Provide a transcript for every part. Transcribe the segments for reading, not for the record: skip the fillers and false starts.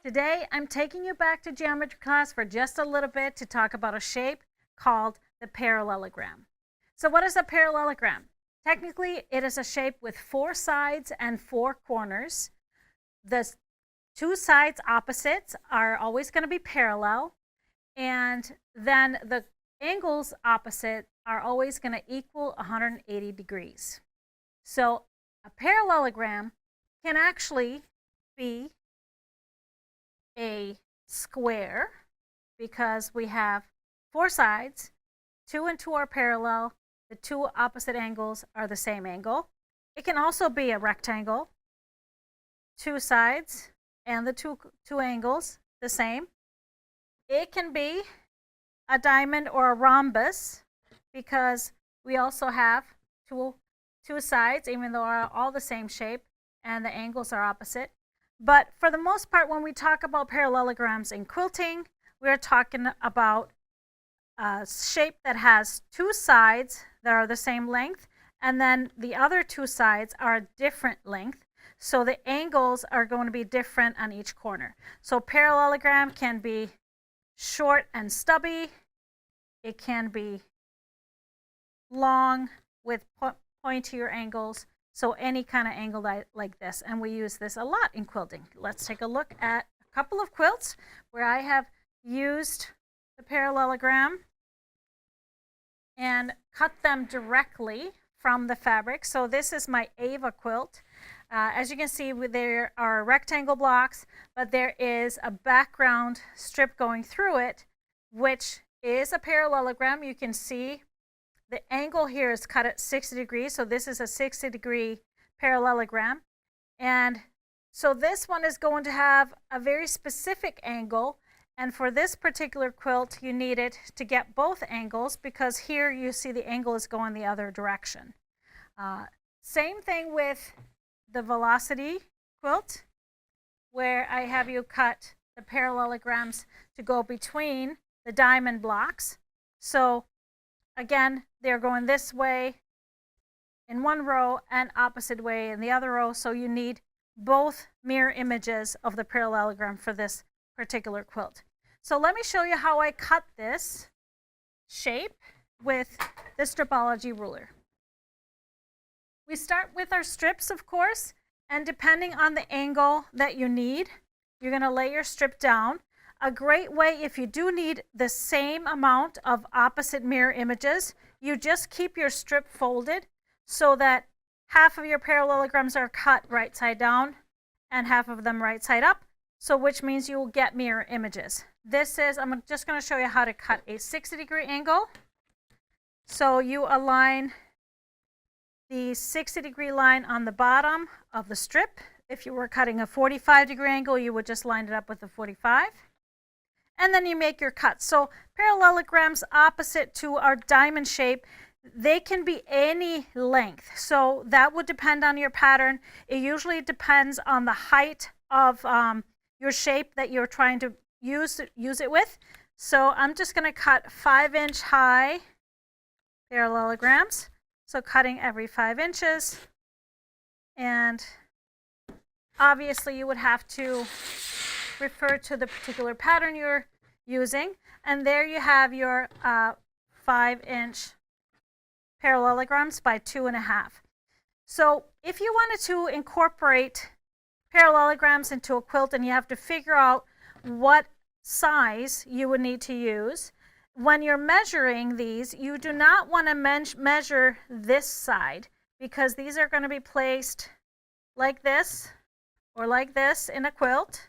Today, I'm taking you back to geometry class for just a little bit to talk about a shape called the parallelogram. So what is a parallelogram? Technically, it is a shape with 4 sides and 4 corners. The 2 sides opposites are always going to be parallel, and then the angles opposite are always going to equal 180 degrees. So a parallelogram can actually be a square because we have 4 sides, 2 and 2 are parallel, the 2 opposite angles are the same angle. It can also be a rectangle, 2 sides and the two angles the same. It can be a diamond or a rhombus because we also have two sides, even though they're all the same shape and the angles are opposite. But for the most part, when we talk about parallelograms in quilting, we're talking about a shape that has 2 sides that are the same length, and then the other 2 sides are a different length. So the angles are going to be different on each corner. So parallelogram can be short and stubby. It can be long with pointier angles. So any kind of angle like this, and we use this a lot in quilting. Let's take a look at a couple of quilts where I have used the parallelogram and cut them directly from the fabric. So this is my Ava quilt. As you can see, there are rectangle blocks, but there is a background strip going through it, which is a parallelogram. You can see the angle here is cut at 60 degrees, so this is a 60-degree parallelogram. And so this one is going to have a very specific angle, and for this particular quilt, you need it to get both angles because here you see the angle is going the other direction. Same thing with the velocity quilt, where I have you cut the parallelograms to go between the diamond blocks. So again, they're going this way in one row and opposite way in the other row, so you need both mirror images of the parallelogram for this particular quilt. So let me show you how I cut this shape with the Stripology Ruler. We start with our strips, of course, and depending on the angle that you need, you're going to lay your strip down. A great way, if you do need the same amount of opposite mirror images, you just keep your strip folded so that half of your parallelograms are cut right side down and half of them right side up, so which means you will get mirror images. I'm just going to show you how to cut a 60-degree angle. So you align the 60-degree line on the bottom of the strip. If you were cutting a 45-degree angle, you would just line it up with a 45. And then you make your cut. So parallelograms opposite to our diamond shape, they can be any length. So that would depend on your pattern. It usually depends on the height of your shape that you're trying to use it with. So I'm just going to cut 5-inch high parallelograms. So cutting every 5 inches. And obviously you would have to refer to the particular pattern you're using, and there you have your 5-inch parallelograms by 2.5. So if you wanted to incorporate parallelograms into a quilt and you have to figure out what size you would need to use, when you're measuring these, you do not want to measure this side because these are going to be placed like this or like this in a quilt.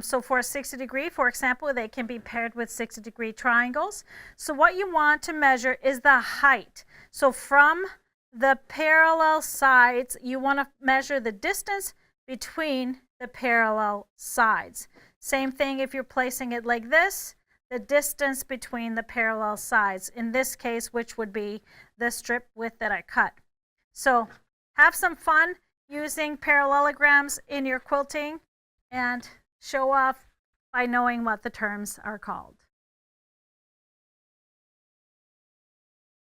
So for a 60-degree, for example, they can be paired with 60-degree triangles. So what you want to measure is the height. So from the parallel sides, you want to measure the distance between the parallel sides. Same thing if you're placing it like this, the distance between the parallel sides, in this case, which would be the strip width that I cut. So have some fun using parallelograms in your quilting and show off by knowing what the terms are called.